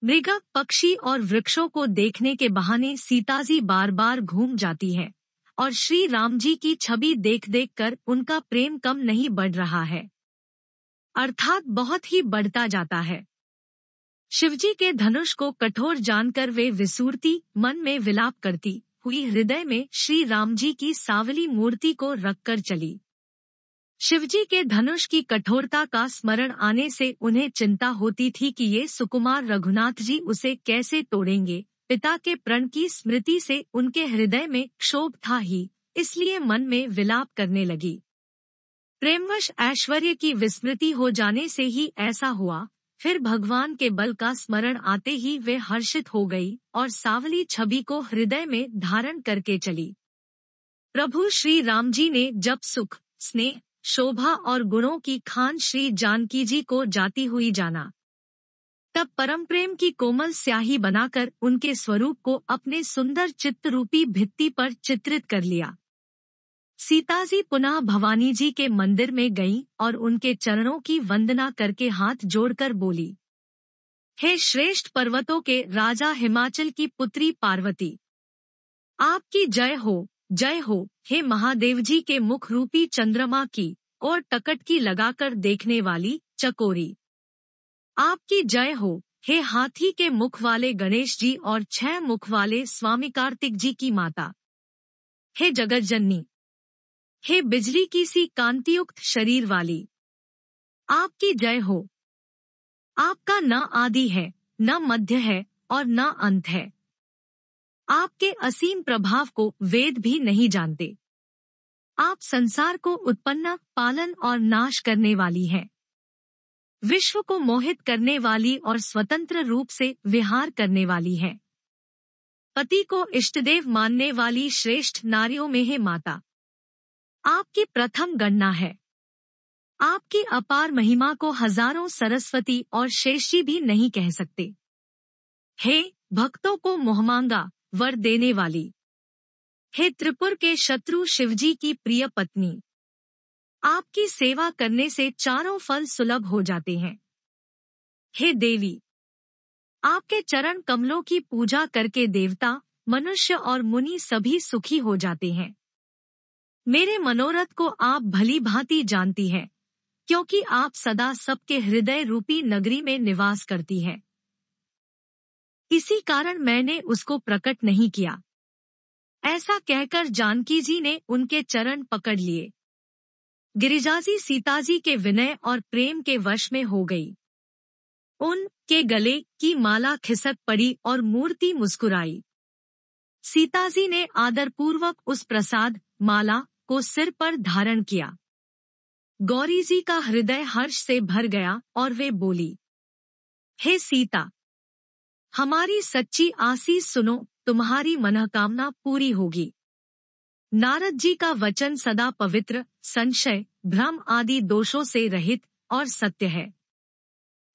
मृग, पक्षी और वृक्षों को देखने के बहाने सीता जी बार बार घूम जाती है और श्री राम जी की छवि देख देख कर उनका प्रेम कम नहीं बढ़ रहा है, अर्थात बहुत ही बढ़ता जाता है। शिवजी के धनुष को कठोर जानकर वे विसूरती मन में विलाप करती हुई हृदय में श्री राम जी की सावली मूर्ति को रखकर चली। शिवजी के धनुष की कठोरता का स्मरण आने से उन्हें चिंता होती थी कि ये सुकुमार रघुनाथ जी उसे कैसे तोड़ेंगे। पिता के प्रण की स्मृति से उनके हृदय में क्षोभ था ही, इसलिए मन में विलाप करने लगी। प्रेमवश ऐश्वर्य की विस्मृति हो जाने से ही ऐसा हुआ। फिर भगवान के बल का स्मरण आते ही वे हर्षित हो गई और सावली छवि को हृदय में धारण करके चली। प्रभु श्री राम जी ने जब सुख, स्नेह, शोभा और गुणों की खान श्री जानकी जी को जाती हुई जाना, तब परम प्रेम की कोमल स्याही बनाकर उनके स्वरूप को अपने सुंदर चित्तरूपी भित्ति पर चित्रित कर लिया। सीता जी पुनः भवानी जी के मंदिर में गईं और उनके चरणों की वंदना करके हाथ जोड़कर बोली, हे श्रेष्ठ पर्वतों के राजा हिमाचल की पुत्री पार्वती, आपकी जय हो, जय हो। हे महादेव जी के मुख रूपी चंद्रमा की और टकटकी लगाकर देखने वाली चकोरी, आपकी जय हो। हे हाथी के मुख वाले गणेश जी और 6 मुख वाले स्वामी कार्तिक जी की माता, हे जगतजननी, हे बिजली की सी कांतियुक्त शरीर वाली, आपकी जय हो। आपका न आदि है, न मध्य है और न अंत है। आपके असीम प्रभाव को वेद भी नहीं जानते। आप संसार को उत्पन्न, पालन और नाश करने वाली हैं। विश्व को मोहित करने वाली और स्वतंत्र रूप से विहार करने वाली हैं। पति को इष्टदेव मानने वाली श्रेष्ठ नारियों में है माता, आपकी प्रथम गणना है। आपकी अपार महिमा को हजारों सरस्वती और शेषजी भी नहीं कह सकते। हे भक्तों को मोहमांगा वर देने वाली, हे त्रिपुर के शत्रु शिवजी की प्रिय पत्नी, आपकी सेवा करने से चारों फल सुलभ हो जाते हैं। हे देवी, आपके चरण कमलों की पूजा करके देवता, मनुष्य और मुनि सभी सुखी हो जाते हैं। मेरे मनोरथ को आप भली भांति जानती हैं, क्योंकि आप सदा सबके हृदय रूपी नगरी में निवास करती हैं। इसी कारण मैंने उसको प्रकट नहीं किया। ऐसा कहकर जानकी जी ने उनके चरण पकड़ लिए। गिरिजाजी सीताजी के विनय और प्रेम के वश में हो गई। उनके गले की माला खिसक पड़ी और मूर्ति मुस्कुराई। सीताजी ने आदरपूर्वक उस प्रसाद माला को सिर पर धारण किया। गौरी जी का हृदय हर्ष से भर गया और वे बोली, हे सीता, हमारी सच्ची आसीस सुनो, तुम्हारी मनोकामना पूरी होगी। नारद जी का वचन सदा पवित्र, संशय, भ्रम आदि दोषों से रहित और सत्य है।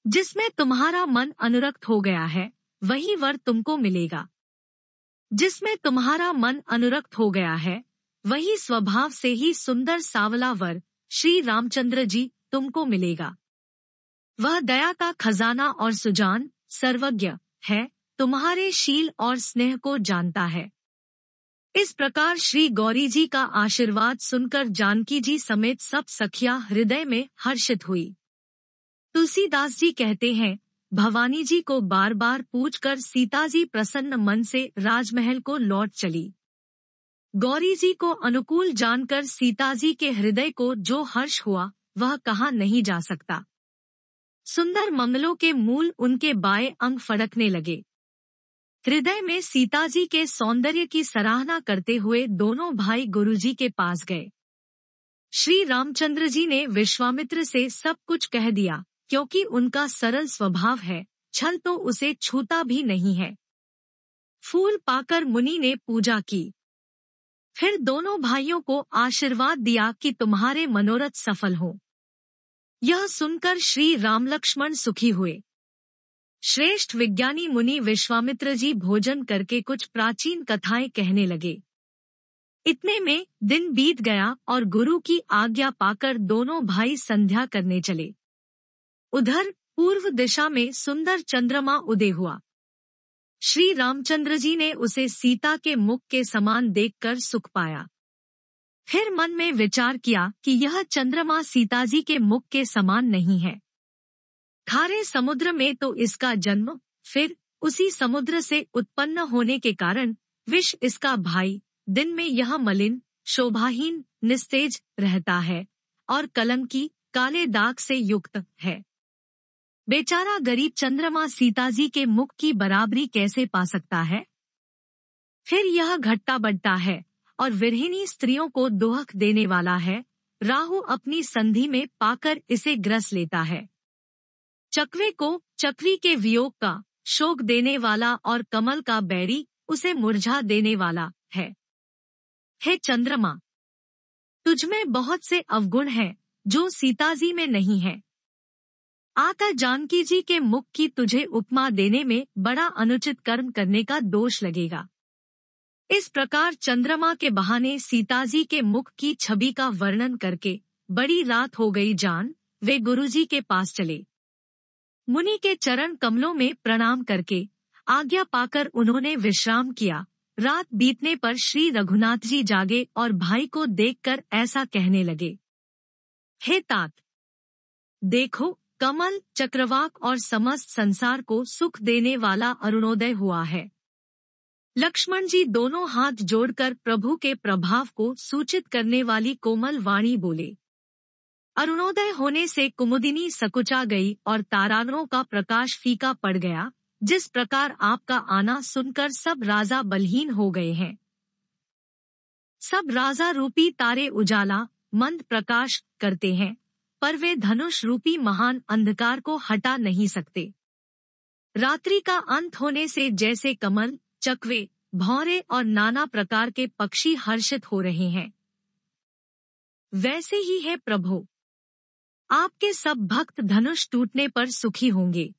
जिसमें तुम्हारा मन अनुरक्त हो गया है, वही वर तुमको मिलेगा। जिसमें तुम्हारा मन अनुरक्त हो गया है, वही स्वभाव से ही सुंदर सावला वर श्री रामचंद्र जी तुमको मिलेगा। वह दया का खजाना और सुजान, सर्वज्ञ है, तुम्हारे शील और स्नेह को जानता है। इस प्रकार श्री गौरी जी का आशीर्वाद सुनकर जानकी जी समेत सब सखियां हृदय में हर्षित हुई। तुलसीदास जी कहते हैं, भवानी जी को बार बार पूछकर सीता जी प्रसन्न मन से राजमहल को लौट चली। गौरी जी को अनुकूल जानकर सीता जी के हृदय को जो हर्ष हुआ वह कहा नहीं जा सकता। सुंदर मंगलों के मूल उनके बाएं अंग फड़कने लगे। हृदय में सीता जी के सौंदर्य की सराहना करते हुए दोनों भाई गुरुजी के पास गए। श्री रामचंद्र जी ने विश्वामित्र से सब कुछ कह दिया, क्योंकि उनका सरल स्वभाव है, छल तो उसे छूता भी नहीं है। फूल पाकर मुनि ने पूजा की। फिर दोनों भाइयों को आशीर्वाद दिया कि तुम्हारे मनोरथ सफल हो। यह सुनकर श्री राम लक्ष्मण सुखी हुए। श्रेष्ठ विज्ञानी मुनि विश्वामित्र जी भोजन करके कुछ प्राचीन कथाएं कहने लगे। इतने में दिन बीत गया और गुरु की आज्ञा पाकर दोनों भाई संध्या करने चले। उधर पूर्व दिशा में सुंदर चंद्रमा उदय हुआ। श्री रामचंद्र जी ने उसे सीता के मुख के समान देखकर सुख पाया। फिर मन में विचार किया कि यह चंद्रमा सीताजी के मुख के समान नहीं है। खारे समुद्र में तो इसका जन्म, फिर उसी समुद्र से उत्पन्न होने के कारण विष इसका भाई, दिन में यह मलिन, शोभाहीन, निस्तेज रहता है और कलंकी, काले दाग से युक्त है। बेचारा गरीब चंद्रमा सीताजी के मुख की बराबरी कैसे पा सकता है? फिर यह घटता बढ़ता है और विरहिणी स्त्रियों को दोहक देने वाला है। राहु अपनी संधि में पाकर इसे ग्रस लेता है। चकवे को चक्री के वियोग का शोक देने वाला और कमल का बैरी उसे मुरझा देने वाला है। हे चंद्रमा, तुझमें बहुत से अवगुण हैं जो सीताजी में नहीं है। आता जानकी जी के मुख की तुझे उपमा देने में बड़ा अनुचित कर्म करने का दोष लगेगा। इस प्रकार चंद्रमा के बहाने सीताजी के मुख की छवि का वर्णन करके बड़ी रात हो गई जान वे गुरुजी के पास चले। मुनि के चरण कमलों में प्रणाम करके आज्ञा पाकर उन्होंने विश्राम किया। रात बीतने पर श्री रघुनाथ जी जागे और भाई को देखकर ऐसा कहने लगे, हे तात, देखो कमल, चक्रवाक और समस्त संसार को सुख देने वाला अरुणोदय हुआ है। लक्ष्मण जी दोनों हाथ जोड़कर प्रभु के प्रभाव को सूचित करने वाली कोमल वाणी बोले। अरुणोदय होने से कुमुदिनी सकुचा गई और ताराओं का प्रकाश फीका पड़ गया। जिस प्रकार आपका आना सुनकर सब राजा बलहीन हो गए हैं। सब राजा रूपी तारे उजाला, मंद प्रकाश करते हैं, पर वे धनुष रूपी महान अंधकार को हटा नहीं सकते। रात्रि का अंत होने से जैसे कमल, चकवे, भौरे और नाना प्रकार के पक्षी हर्षित हो रहे हैं, वैसे ही है प्रभु। आपके सब भक्त धनुष टूटने पर सुखी होंगे।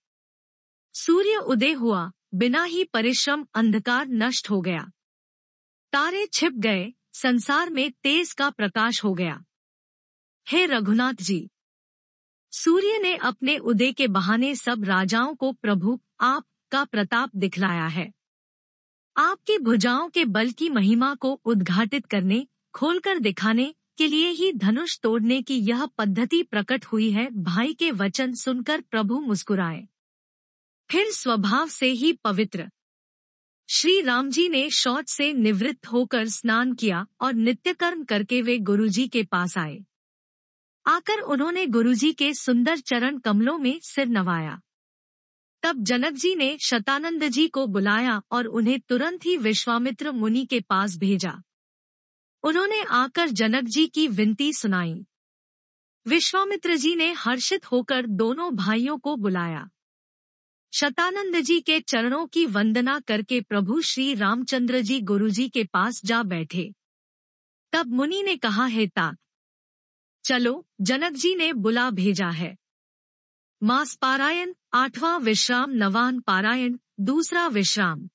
सूर्य उदय हुआ, बिना ही परिश्रम अंधकार नष्ट हो गया। तारे छिप गए, संसार में तेज का प्रकाश हो गया। हे रघुनाथ जी, सूर्य ने अपने उदय के बहाने सब राजाओं को प्रभु आप का प्रताप दिखलाया है। आपकी भुजाओं के बल की महिमा को उद्घाटित करने, खोलकर दिखाने के लिए ही धनुष तोड़ने की यह पद्धति प्रकट हुई है। भाई के वचन सुनकर प्रभु मुस्कुराए, फिर स्वभाव से ही पवित्र श्री राम जी ने शौच से निवृत्त होकर स्नान किया और नित्य कर्म करके वे गुरुजी के पास आए। आकर उन्होंने गुरुजी के सुंदर चरण कमलों में सिर नवाया। तब जनक जी ने शतानंद जी को बुलाया और उन्हें तुरंत ही विश्वामित्र मुनि के पास भेजा। उन्होंने आकर जनक जी की विनती सुनाई। विश्वामित्र जी ने हर्षित होकर दोनों भाइयों को बुलाया। शतानंद जी के चरणों की वंदना करके प्रभु श्री रामचंद्र जी गुरुजी के पास जा बैठे। तब मुनि ने कहा, हे तात, चलो, जनक जी ने बुला भेजा है। मास पारायण, 8वां विश्राम, 9वां पारायण, दूसरा विश्राम।